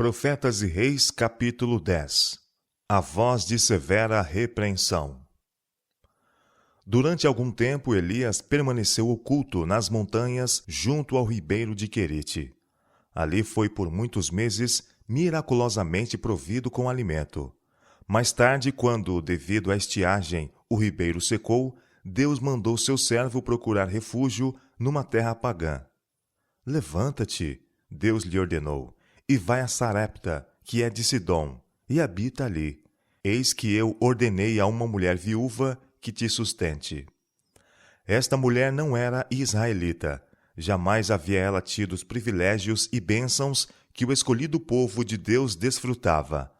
Profetas e Reis, capítulo 10. A voz de severa repreensão. Durante algum tempo, Elias permaneceu oculto nas montanhas junto ao ribeiro de Querite. Ali foi por muitos meses miraculosamente provido com alimento. Mais tarde, quando, devido à estiagem, o ribeiro secou, Deus mandou seu servo procurar refúgio numa terra pagã. Levanta-te, Deus lhe ordenou, e vai a Sarepta, que é de Sidom, e habita ali. Eis que eu ordenei a uma mulher viúva que te sustente. Esta mulher não era israelita, jamais havia ela tido os privilégios e bênçãos que o escolhido povo de Deus desfrutava.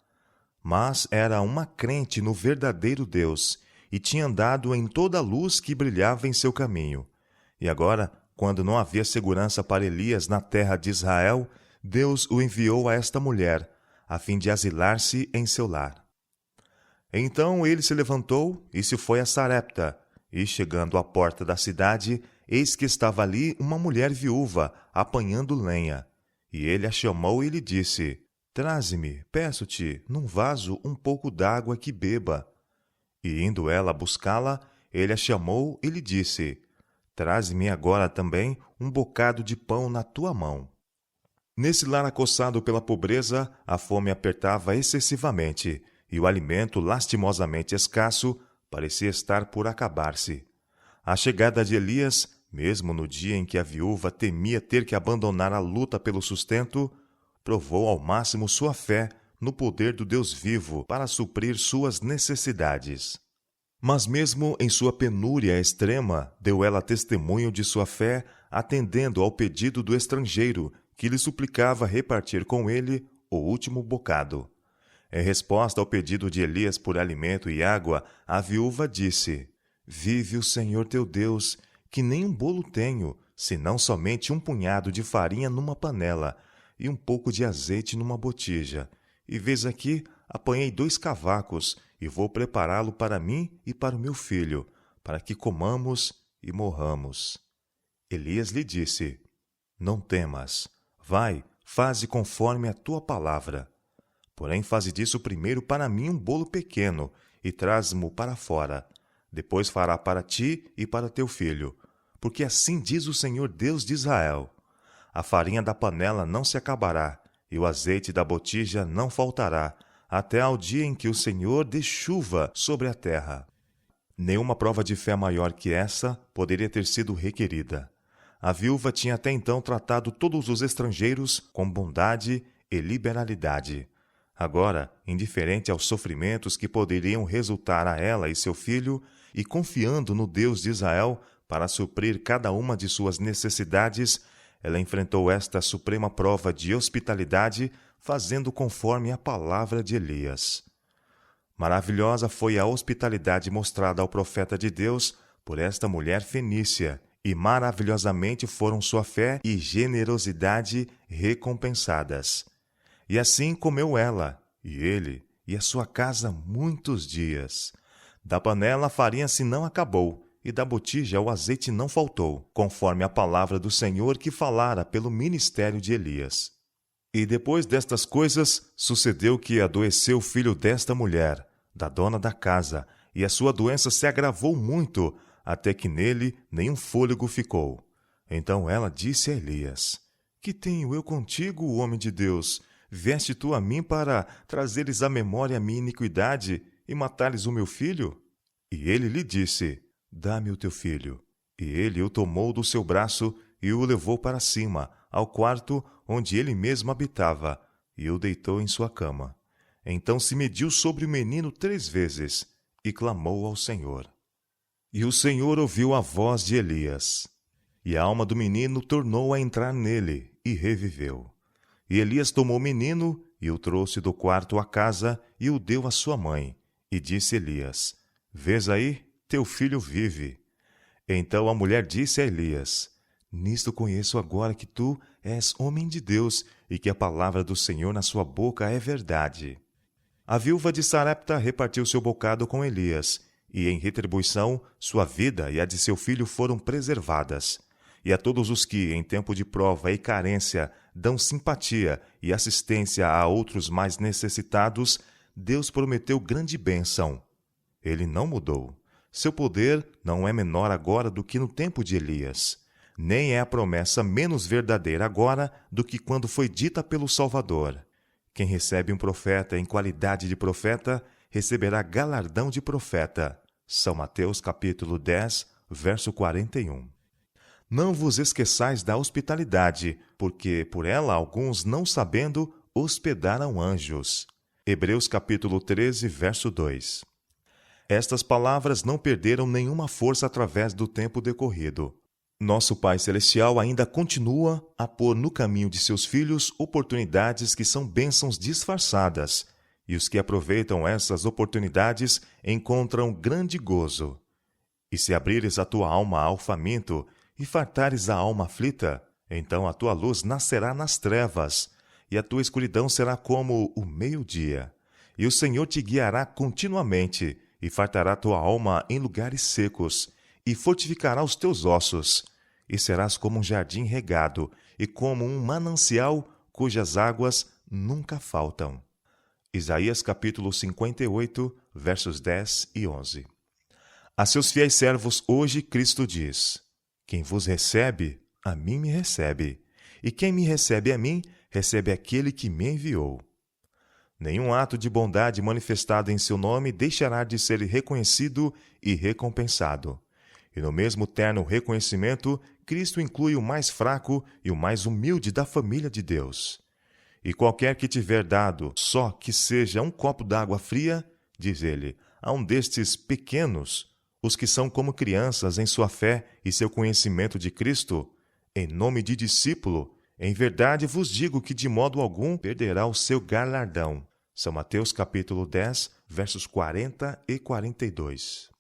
Mas era uma crente no verdadeiro Deus, e tinha andado em toda a luz que brilhava em seu caminho. E agora, quando não havia segurança para Elias na terra de Israel, Deus o enviou a esta mulher, a fim de asilar-se em seu lar. Então ele se levantou e se foi a Sarepta, e chegando à porta da cidade, eis que estava ali uma mulher viúva, apanhando lenha. E ele a chamou e lhe disse: Traze-me, peço-te, num vaso um pouco d'água que beba. E indo ela buscá-la, ele a chamou e lhe disse: Traze-me agora também um bocado de pão na tua mão. Nesse lar acossado pela pobreza, a fome apertava excessivamente, e o alimento, lastimosamente escasso, parecia estar por acabar-se. A chegada de Elias, mesmo no dia em que a viúva temia ter que abandonar a luta pelo sustento, provou ao máximo sua fé no poder do Deus vivo para suprir suas necessidades. Mas mesmo em sua penúria extrema, deu ela testemunho de sua fé, atendendo ao pedido do estrangeiro, que lhe suplicava repartir com ele o último bocado. Em resposta ao pedido de Elias por alimento e água, a viúva disse: Vive o Senhor teu Deus, que nem um bolo tenho, senão somente um punhado de farinha numa panela e um pouco de azeite numa botija. E vês aqui, apanhei 2 cavacos e vou prepará-lo para mim e para o meu filho, para que comamos e morramos. Elias lhe disse: Não temas. Vai, faze conforme a tua palavra. Porém, faze disso primeiro para mim um bolo pequeno, e traz-mo para fora. Depois fará para ti e para teu filho. Porque assim diz o Senhor Deus de Israel: a farinha da panela não se acabará, e o azeite da botija não faltará, até ao dia em que o Senhor dê chuva sobre a terra. Nenhuma prova de fé maior que essa poderia ter sido requerida. A viúva tinha até então tratado todos os estrangeiros com bondade e liberalidade. Agora, indiferente aos sofrimentos que poderiam resultar a ela e seu filho, e confiando no Deus de Israel para suprir cada uma de suas necessidades, ela enfrentou esta suprema prova de hospitalidade, fazendo conforme a palavra de Elias. Maravilhosa foi a hospitalidade mostrada ao profeta de Deus por esta mulher fenícia, e maravilhosamente foram sua fé e generosidade recompensadas. E assim comeu ela, e ele, e a sua casa muitos dias. Da panela a farinha se não acabou, e da botija o azeite não faltou, conforme a palavra do Senhor que falara pelo ministério de Elias. E depois destas coisas, sucedeu que adoeceu o filho desta mulher, da dona da casa, e a sua doença se agravou muito, até que nele nenhum fôlego ficou. Então ela disse a Elias: Que tenho eu contigo, homem de Deus? Veste tu a mim para trazeres à memória a minha iniquidade e matares o meu filho? E ele lhe disse: Dá-me o teu filho. E ele o tomou do seu braço e o levou para cima, ao quarto onde ele mesmo habitava, e o deitou em sua cama. Então se mediu sobre o menino 3 vezes, e clamou ao Senhor. E o Senhor ouviu a voz de Elias. E a alma do menino tornou a entrar nele, e reviveu. E Elias tomou o menino, e o trouxe do quarto à casa, e o deu à sua mãe. E disse Elias: Vês aí, teu filho vive. Então a mulher disse a Elias: Nisto conheço agora que tu és homem de Deus, e que a palavra do Senhor na sua boca é verdade. A viúva de Sarepta repartiu seu bocado com Elias, e em retribuição, sua vida e a de seu filho foram preservadas. E a todos os que, em tempo de prova e carência, dão simpatia e assistência a outros mais necessitados, Deus prometeu grande bênção. Ele não mudou. Seu poder não é menor agora do que no tempo de Elias. Nem é a promessa menos verdadeira agora do que quando foi dita pelo Salvador. Quem recebe um profeta em qualidade de profeta, receberá galardão de profeta. São Mateus capítulo 10, verso 41. Não vos esqueçais da hospitalidade, porque por ela alguns, não sabendo, hospedaram anjos. Hebreus capítulo 13, verso 2. Estas palavras não perderam nenhuma força através do tempo decorrido. Nosso Pai Celestial ainda continua a pôr no caminho de seus filhos oportunidades que são bênçãos disfarçadas, e os que aproveitam essas oportunidades encontram grande gozo. E se abrires a tua alma ao faminto e fartares a alma aflita, então a tua luz nascerá nas trevas, e a tua escuridão será como o meio-dia. E o Senhor te guiará continuamente, e fartará tua alma em lugares secos, e fortificará os teus ossos, e serás como um jardim regado, e como um manancial cujas águas nunca faltam. Isaías capítulo 58, versos 10 e 11. A seus fiéis servos hoje Cristo diz: quem vos recebe, a mim me recebe, e quem me recebe a mim, recebe aquele que me enviou. Nenhum ato de bondade manifestado em seu nome deixará de ser reconhecido e recompensado. E no mesmo terno reconhecimento, Cristo inclui o mais fraco e o mais humilde da família de Deus. E qualquer que tiver dado só que seja um copo d'água fria, diz ele, a um destes pequenos, os que são como crianças em sua fé e seu conhecimento de Cristo, em nome de discípulo, em verdade vos digo que de modo algum perderá o seu galardão. São Mateus capítulo 10, versos 40 e 42.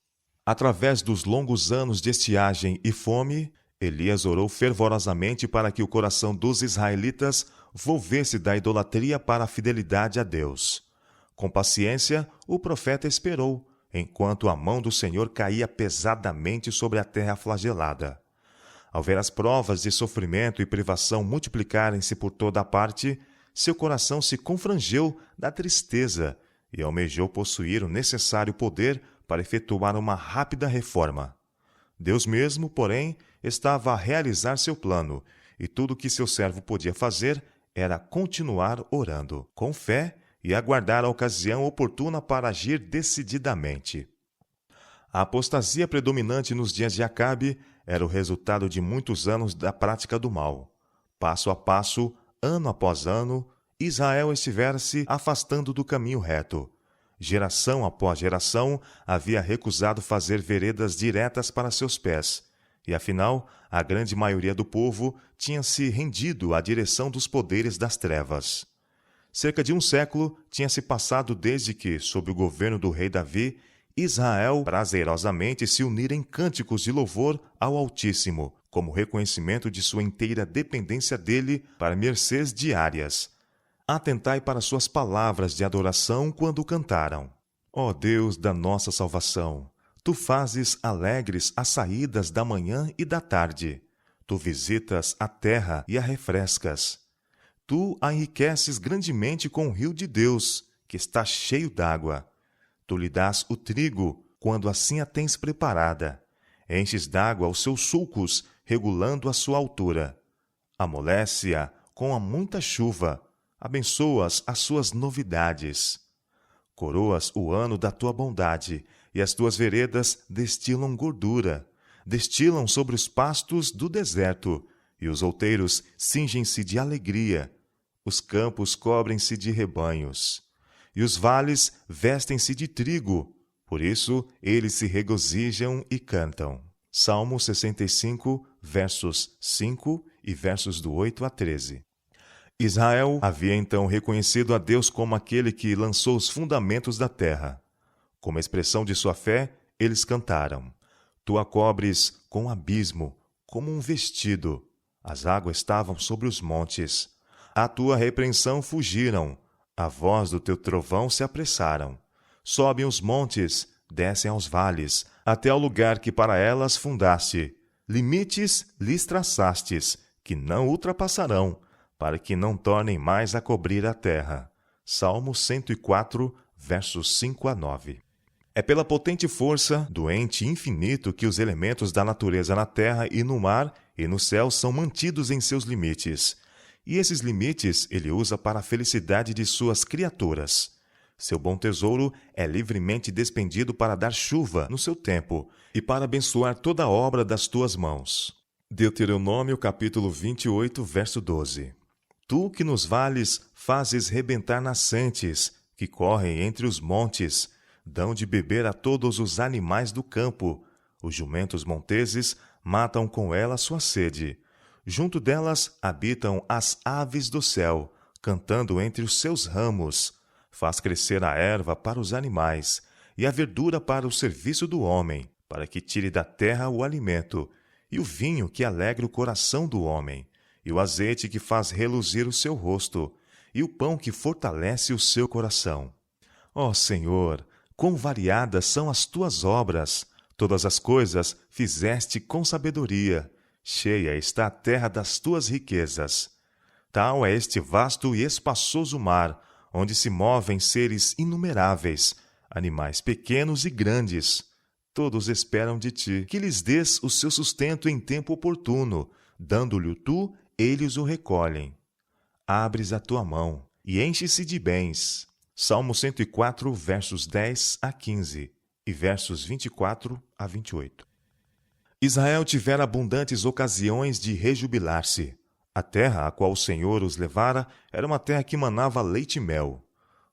Através dos longos anos de estiagem e fome, Elias orou fervorosamente para que o coração dos israelitas volvesse da idolatria para a fidelidade a Deus. Com paciência, o profeta esperou, enquanto a mão do Senhor caía pesadamente sobre a terra flagelada. Ao ver as provas de sofrimento e privação multiplicarem-se por toda a parte, seu coração se confrangeu da tristeza e almejou possuir o necessário poder para efetuar uma rápida reforma. Deus mesmo, porém, estava a realizar seu plano, e tudo o que seu servo podia fazer era continuar orando, com fé, e aguardar a ocasião oportuna para agir decididamente. A apostasia predominante nos dias de Acabe era o resultado de muitos anos da prática do mal. Passo a passo, ano após ano, Israel estivera se afastando do caminho reto. Geração após geração havia recusado fazer veredas diretas para seus pés, e afinal, a grande maioria do povo tinha se rendido à direção dos poderes das trevas. Cerca de um século tinha se passado desde que, sob o governo do rei Davi, Israel prazerosamente se unira em cânticos de louvor ao Altíssimo, como reconhecimento de sua inteira dependência dele para mercês diárias. Atentai para suas palavras de adoração quando cantaram. Ó Deus da nossa salvação, tu fazes alegres as saídas da manhã e da tarde. Tu visitas a terra e a refrescas. Tu a enriqueces grandemente com o rio de Deus, que está cheio d'água. Tu lhe dás o trigo, quando assim a tens preparada. Enches d'água os seus sulcos, regulando a sua altura. Amolece-a com a muita chuva. Abençoas as suas novidades. Coroas o ano da tua bondade, e as tuas veredas destilam gordura. Destilam sobre os pastos do deserto, e os outeiros cingem-se de alegria. Os campos cobrem-se de rebanhos, e os vales vestem-se de trigo. Por isso, eles se regozijam e cantam. Salmo 65, versos 5 e versos do 8 a 13. Israel havia então reconhecido a Deus como aquele que lançou os fundamentos da terra. Como expressão de sua fé, eles cantaram: Tu a cobres com abismo, como um vestido. As águas estavam sobre os montes. À tua repreensão fugiram. À voz do teu trovão se apressaram. Sobem os montes, descem aos vales, até ao lugar que para elas fundaste. Limites lhes traçastes, que não ultrapassarão. para que não tornem mais a cobrir a terra. Salmo 104, versos 5 a 9. É pela potente força do ente infinito que os elementos da natureza na terra e no mar e no céu são mantidos em seus limites. E esses limites ele usa para a felicidade de suas criaturas. Seu bom tesouro é livremente despendido para dar chuva no seu tempo e para abençoar toda a obra das tuas mãos. Deuteronômio capítulo 28, verso 12. Tu que nos vales fazes rebentar nascentes, que correm entre os montes, dão de beber a todos os animais do campo. Os jumentos monteses matam com ela sua sede. Junto delas habitam as aves do céu, cantando entre os seus ramos. Faz crescer a erva para os animais, e a verdura para o serviço do homem, para que tire da terra o alimento, e o vinho que alegra o coração do homem, e o azeite que faz reluzir o seu rosto, e o pão que fortalece o seu coração. Ó Senhor, quão variadas são as tuas obras! Todas as coisas fizeste com sabedoria. Cheia está a terra das tuas riquezas. Tal é este vasto e espaçoso mar, onde se movem seres inumeráveis, animais pequenos e grandes. Todos esperam de ti, que lhes dês o seu sustento em tempo oportuno, dando-lhe tu, eles o recolhem. Abres a tua mão, e enche-se de bens. Salmo 104, versos 10 a 15 e versos 24 a 28. Israel tivera abundantes ocasiões de rejubilar-se. A terra a qual o Senhor os levara era uma terra que manava leite e mel.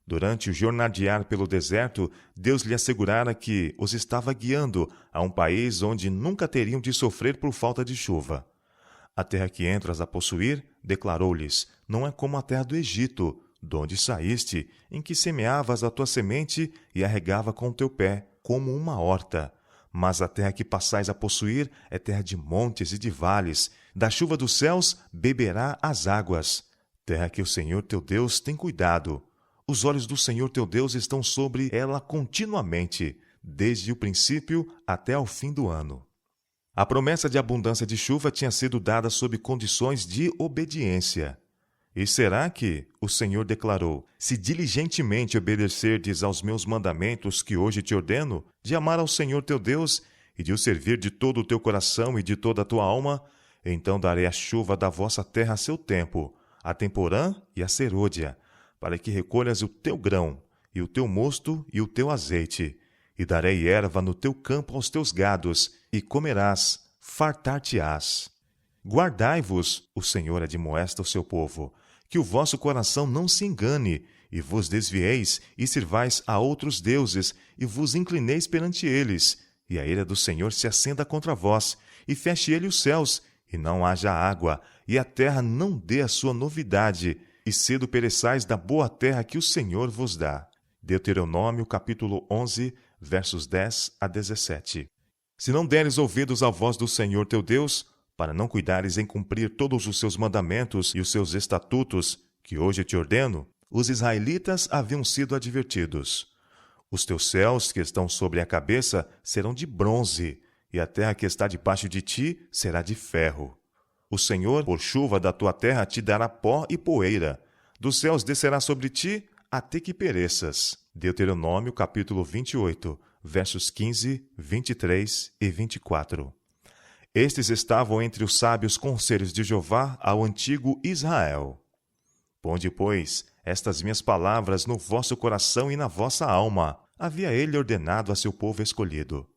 Durante o jornadear pelo deserto, Deus lhe assegurara que os estava guiando a um país onde nunca teriam de sofrer por falta de chuva. A terra que entras a possuir, declarou-lhes, não é como a terra do Egito, donde saíste, em que semeavas a tua semente e a regava com o teu pé, como uma horta. Mas a terra que passais a possuir é terra de montes e de vales, da chuva dos céus beberá as águas. Terra que o Senhor teu Deus tem cuidado. Os olhos do Senhor teu Deus estão sobre ela continuamente, desde o princípio até ao fim do ano. A promessa de abundância de chuva tinha sido dada sob condições de obediência. E será que o Senhor declarou, se diligentemente obedecerdes aos meus mandamentos que hoje te ordeno, de amar ao Senhor teu Deus e de o servir de todo o teu coração e de toda a tua alma, então darei a chuva da vossa terra a seu tempo, a temporã e a serôdia, para que recolhas o teu grão, e o teu mosto e o teu azeite, e darei erva no teu campo aos teus gados, e comerás, fartar-te-ás. Guardai-vos, o Senhor admoesta o seu povo, que o vosso coração não se engane, e vos desvieis, e sirvais a outros deuses, e vos inclineis perante eles, e a ira do Senhor se acenda contra vós, e feche ele os céus, e não haja água, e a terra não dê a sua novidade, e cedo pereçais da boa terra que o Senhor vos dá. Deuteronômio, capítulo 11, versos 10 a 17. Se não deres ouvidos à voz do Senhor teu Deus, para não cuidares em cumprir todos os seus mandamentos e os seus estatutos, que hoje te ordeno, os israelitas haviam sido advertidos. Os teus céus que estão sobre a cabeça serão de bronze, e a terra que está debaixo de ti será de ferro. O Senhor, por chuva da tua terra, te dará pó e poeira. Dos céus descerá sobre ti, até que pereças. Deuteronômio, capítulo 28, versos 15, 23 e 24. Estes estavam entre os sábios conselhos de Jeová ao antigo Israel. Ponde, pois, estas minhas palavras no vosso coração e na vossa alma, havia ele ordenado a seu povo escolhido.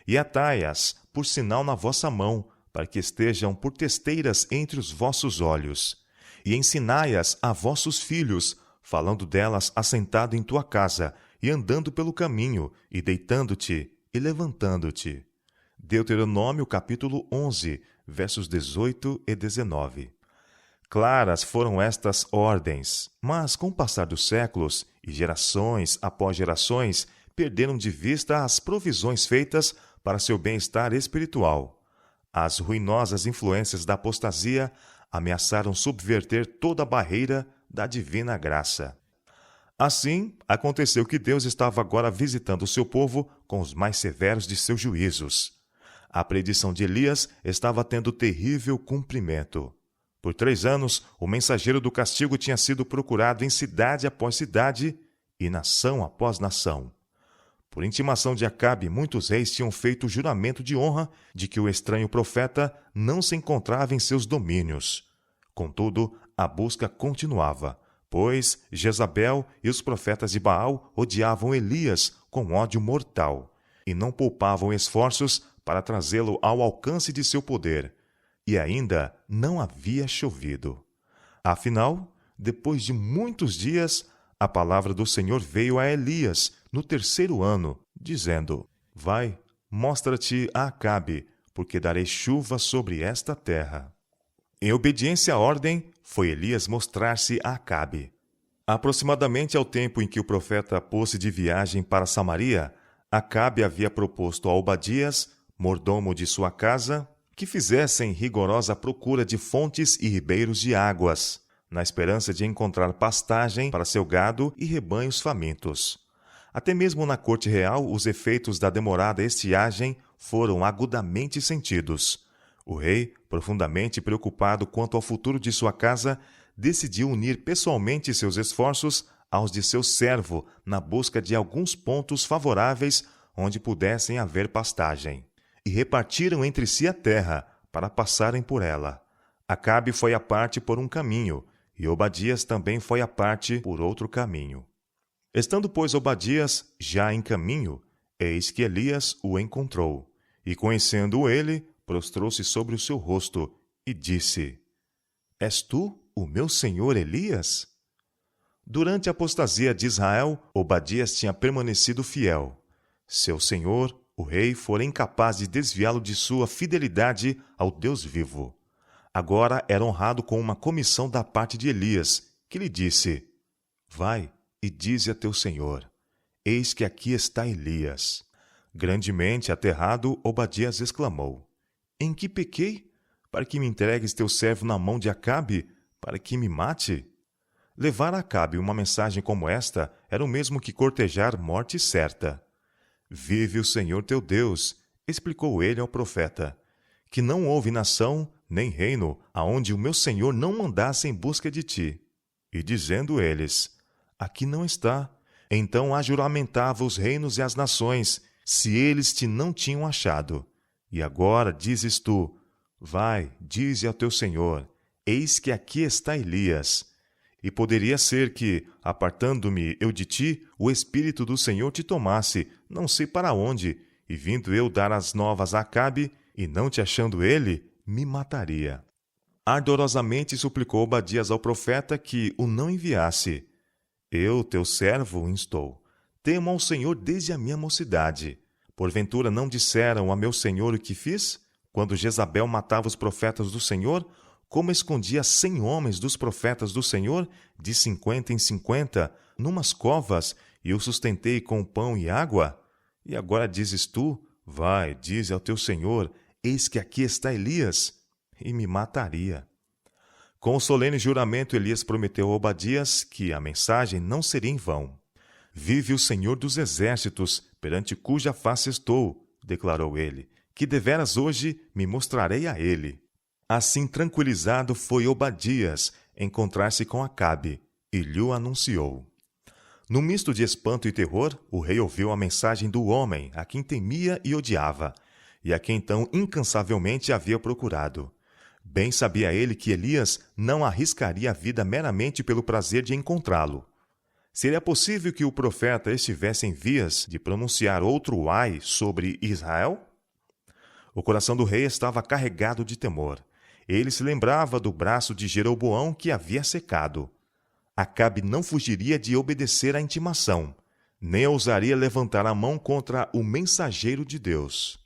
E atai-as por sinal na vossa mão, para que estejam por testeiras entre os vossos olhos. E ensinai-as a vossos filhos, falando delas assentado em tua casa, e andando pelo caminho, e deitando-te, e levantando-te. Deuteronômio capítulo 11, versos 18 e 19. Claras foram estas ordens, mas com o passar dos séculos, e gerações após gerações, perderam de vista as provisões feitas para seu bem-estar espiritual. As ruinosas influências da apostasia ameaçaram subverter toda a barreira da divina graça. Assim, aconteceu que Deus estava agora visitando o seu povo com os mais severos de seus juízos. A predição de Elias estava tendo terrível cumprimento. Por 3 anos, o mensageiro do castigo tinha sido procurado em cidade após cidade e nação após nação. Por intimação de Acabe, muitos reis tinham feito o juramento de honra de que o estranho profeta não se encontrava em seus domínios. Contudo, a busca continuava, pois Jezabel e os profetas de Baal odiavam Elias com ódio mortal e não poupavam esforços para trazê-lo ao alcance de seu poder. E ainda não havia chovido. Afinal, depois de muitos dias, a palavra do Senhor veio a Elias no 3º ano, dizendo: Vai, mostra-te a Acabe, porque darei chuva sobre esta terra. Em obediência à ordem, foi Elias mostrar-se a Acabe. Aproximadamente ao tempo em que o profeta pôs-se de viagem para Samaria, Acabe havia proposto a Obadias, mordomo de sua casa, que fizessem rigorosa procura de fontes e ribeiros de águas, na esperança de encontrar pastagem para seu gado e rebanhos famintos. Até mesmo na corte real, os efeitos da demorada estiagem foram agudamente sentidos. O rei, profundamente preocupado quanto ao futuro de sua casa, decidiu unir pessoalmente seus esforços aos de seu servo na busca de alguns pontos favoráveis onde pudessem haver pastagem. E repartiram entre si a terra, para passarem por ela. Acabe foi à parte por um caminho, e Obadias também foi à parte por outro caminho. Estando, pois, Obadias já em caminho, eis que Elias o encontrou, e conhecendo-o ele, prostrou-se sobre o seu rosto, e disse: És tu o meu senhor Elias? Durante a apostasia de Israel, Obadias tinha permanecido fiel. Seu senhor, o rei, fora incapaz de desviá-lo de sua fidelidade ao Deus vivo. Agora era honrado com uma comissão da parte de Elias, que lhe disse: Vai e dize a teu senhor: Eis que aqui está Elias. Grandemente aterrado, Obadias exclamou: Em que pequei? Para que me entregues teu servo na mão de Acabe, para que me mate? Levar a Acabe uma mensagem como esta era o mesmo que cortejar morte certa. Vive o Senhor teu Deus, explicou ele ao profeta, que não houve nação nem reino aonde o meu Senhor não mandasse em busca de ti. E dizendo eles: Aqui não está. Então ajuramentava os reinos e as nações, se eles te não tinham achado. E agora dizes tu: Vai, dize ao teu Senhor: Eis que aqui está Elias. E poderia ser que, apartando-me eu de ti, o Espírito do Senhor te tomasse, não sei para onde, e vindo eu dar as novas a Acabe, e não te achando ele, me mataria. Ardorosamente suplicou Obadias ao profeta que o não enviasse. Eu, teu servo, instou: Temo ao Senhor desde a minha mocidade. Porventura não disseram a meu senhor o que fiz? Quando Jezabel matava os profetas do Senhor, como escondia 100 homens dos profetas do Senhor, de 50 em 50, numas covas, e o sustentei com pão e água? E agora dizes tu: Vai, dize ao teu senhor: Eis que aqui está Elias, e me mataria. Com o solene juramento, Elias prometeu a Obadias que a mensagem não seria em vão. Vive o Senhor dos exércitos, perante cuja face estou, declarou ele, que deveras hoje me mostrarei a ele. Assim tranquilizado foi Obadias encontrar-se com Acabe, e lhe anunciou. No misto de espanto e terror, o rei ouviu a mensagem do homem, a quem temia e odiava, e a quem tão incansavelmente havia procurado. Bem sabia ele que Elias não arriscaria a vida meramente pelo prazer de encontrá-lo. Seria possível que o profeta estivesse em vias de pronunciar outro ai sobre Israel? O coração do rei estava carregado de temor. Ele se lembrava do braço de Jeroboão que havia secado. Acabe não fugiria de obedecer à intimação, nem ousaria levantar a mão contra o mensageiro de Deus.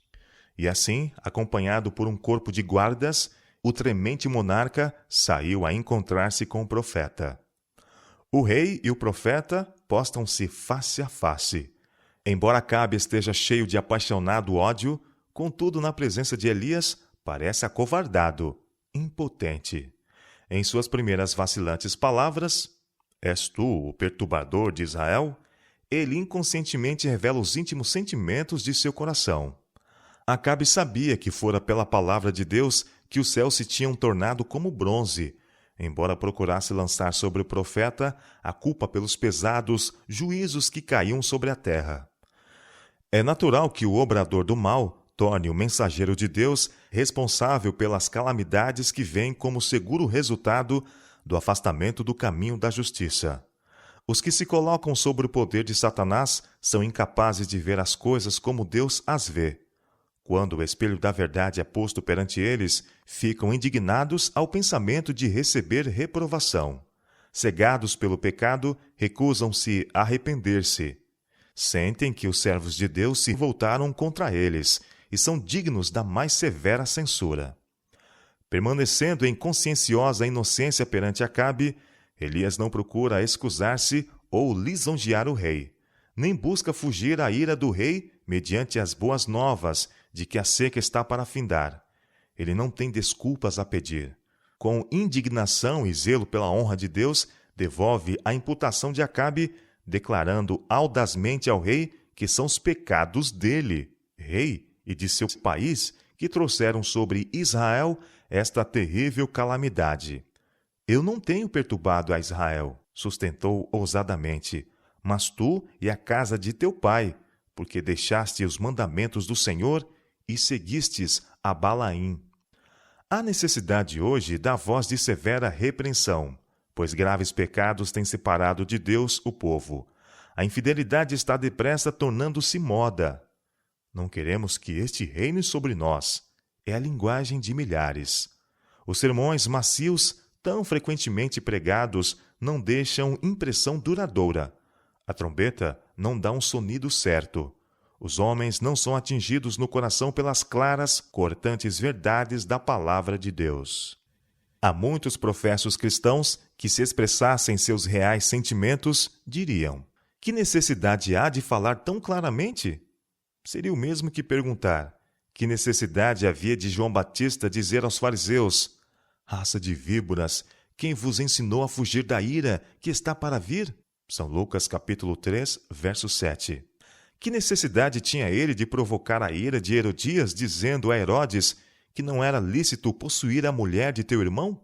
E assim, acompanhado por um corpo de guardas, o tremente monarca saiu a encontrar-se com o profeta. O rei e o profeta postam-se face a face. Embora Acabe esteja cheio de apaixonado ódio, contudo, na presença de Elias, parece acovardado, impotente. Em suas primeiras vacilantes palavras, És tu o perturbador de Israel? Ele inconscientemente revela os íntimos sentimentos de seu coração. Acabe sabia que fora pela palavra de Deus que os céus se tinham tornado como bronze, embora procurasse lançar sobre o profeta a culpa pelos pesados juízos que caíam sobre a terra. É natural que o obrador do mal torne o mensageiro de Deus responsável pelas calamidades que vêm como seguro resultado do afastamento do caminho da justiça. Os que se colocam sob o poder de Satanás são incapazes de ver as coisas como Deus as vê. Quando o espelho da verdade é posto perante eles, ficam indignados ao pensamento de receber reprovação. Cegados pelo pecado, recusam-se a arrepender-se. Sentem que os servos de Deus se voltaram contra eles e são dignos da mais severa censura. Permanecendo em conscienciosa inocência perante Acabe, Elias não procura excusar-se ou lisonjear o rei, nem busca fugir à ira do rei mediante as boas novas de que a seca está para findar. Ele não tem desculpas a pedir. Com indignação e zelo pela honra de Deus, devolve a imputação de Acabe, declarando audazmente ao rei que são os pecados dele, rei, e de seu país, que trouxeram sobre Israel esta terrível calamidade. Eu não tenho perturbado a Israel, sustentou ousadamente, mas tu e a casa de teu pai, porque deixaste os mandamentos do Senhor e seguistes a Balaim. Há necessidade hoje da voz de severa repreensão, pois graves pecados têm separado de Deus o povo. A infidelidade está depressa tornando-se moda. Não queremos que este reine sobre nós. É a linguagem de milhares. Os sermões macios, tão frequentemente pregados, não deixam impressão duradoura. A trombeta não dá um sonido certo. Os homens não são atingidos no coração pelas claras, cortantes verdades da palavra de Deus. Há muitos professos cristãos que, se expressassem seus reais sentimentos, diriam: que necessidade há de falar tão claramente? Seria o mesmo que perguntar: que necessidade havia de João Batista dizer aos fariseus: raça de víboras, quem vos ensinou a fugir da ira que está para vir? São Lucas capítulo 3, verso 7. Que necessidade tinha ele de provocar a ira de Herodias, dizendo a Herodes que não era lícito possuir a mulher de teu irmão?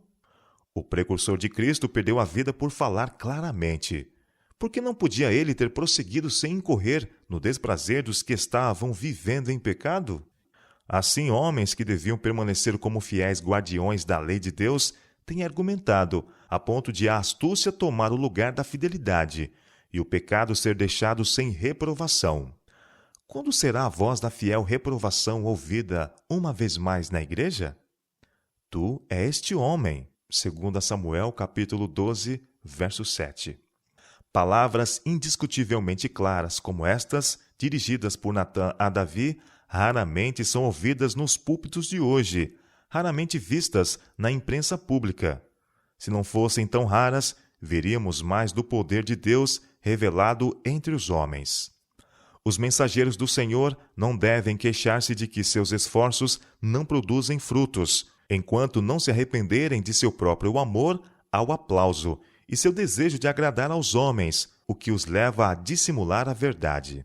O precursor de Cristo perdeu a vida por falar claramente. Por que não podia ele ter prosseguido sem incorrer no desprazer dos que estavam vivendo em pecado? Assim, homens que deviam permanecer como fiéis guardiões da lei de Deus têm argumentado, a ponto de a astúcia tomar o lugar da fidelidade e o pecado ser deixado sem reprovação. Quando será a voz da fiel reprovação ouvida uma vez mais na igreja? Tu é este homem, segundo Samuel capítulo 12, verso 7. Palavras indiscutivelmente claras como estas, dirigidas por Natã a Davi, raramente são ouvidas nos púlpitos de hoje, raramente vistas na imprensa pública. Se não fossem tão raras, veríamos mais do poder de Deus revelado entre os homens. Os mensageiros do Senhor não devem queixar-se de que seus esforços não produzem frutos, enquanto não se arrependerem de seu próprio amor ao aplauso e seu desejo de agradar aos homens, o que os leva a dissimular a verdade.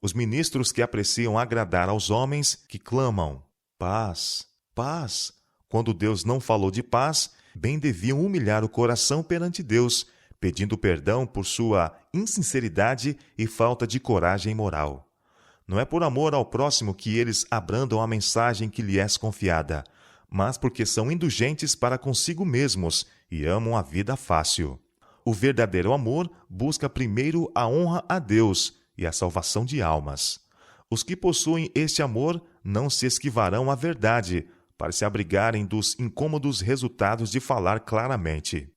Os ministros que apreciam agradar aos homens, que clamam paz, paz, quando Deus não falou de paz, bem deviam humilhar o coração perante Deus, pedindo perdão por sua insinceridade e falta de coragem moral. Não é por amor ao próximo que eles abrandam a mensagem que lhes é confiada, mas porque são indulgentes para consigo mesmos e amam a vida fácil. O verdadeiro amor busca primeiro a honra a Deus e a salvação de almas. Os que possuem este amor não se esquivarão à verdade, para se abrigarem dos incômodos resultados de falar claramente.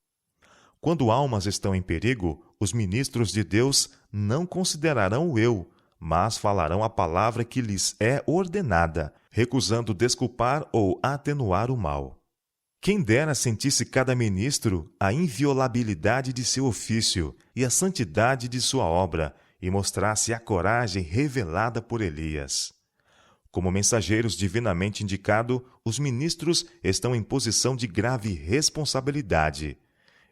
Quando almas estão em perigo, os ministros de Deus não considerarão o eu, mas falarão a palavra que lhes é ordenada, recusando desculpar ou atenuar o mal. Quem dera sentisse cada ministro a inviolabilidade de seu ofício e a santidade de sua obra, e mostrasse a coragem revelada por Elias. Como mensageiros divinamente indicados, os ministros estão em posição de grave responsabilidade.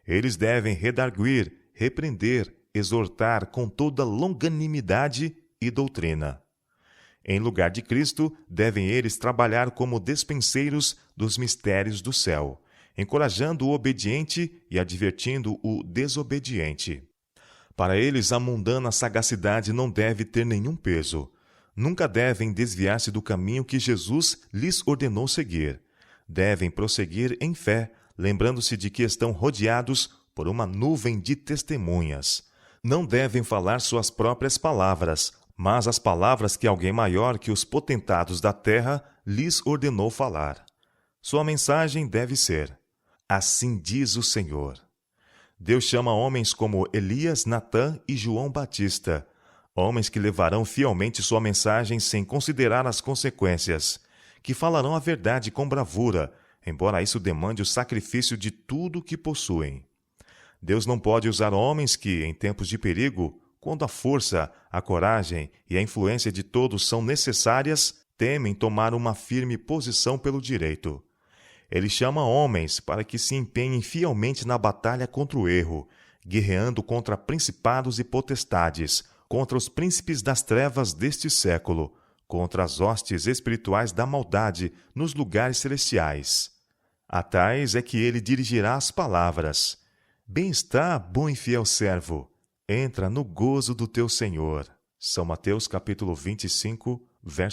Eles devem redarguir, repreender, exortar com toda longanimidade e doutrina. Em lugar de Cristo, devem eles trabalhar como despenseiros dos mistérios do céu, encorajando o obediente e advertindo o desobediente. Para eles, a mundana sagacidade não deve ter nenhum peso. Nunca devem desviar-se do caminho que Jesus lhes ordenou seguir. Devem prosseguir em fé, lembrando-se de que estão rodeados por uma nuvem de testemunhas. Não devem falar suas próprias palavras, mas as palavras que alguém maior que os potentados da terra lhes ordenou falar. Sua mensagem deve ser: assim diz o Senhor. Deus chama homens como Elias, Natã e João Batista, homens que levarão fielmente sua mensagem sem considerar as consequências, que falarão a verdade com bravura, embora isso demande o sacrifício de tudo o que possuem. Deus não pode usar homens que, em tempos de perigo, quando a força, a coragem e a influência de todos são necessárias, temem tomar uma firme posição pelo direito. Ele chama homens para que se empenhem fielmente na batalha contra o erro, guerreando contra principados e potestades, contra os príncipes das trevas deste século, contra as hostes espirituais da maldade nos lugares celestiais. A tais é que ele dirigirá as palavras: bem está, bom e fiel servo, entra no gozo do teu Senhor. São Mateus capítulo 25, verso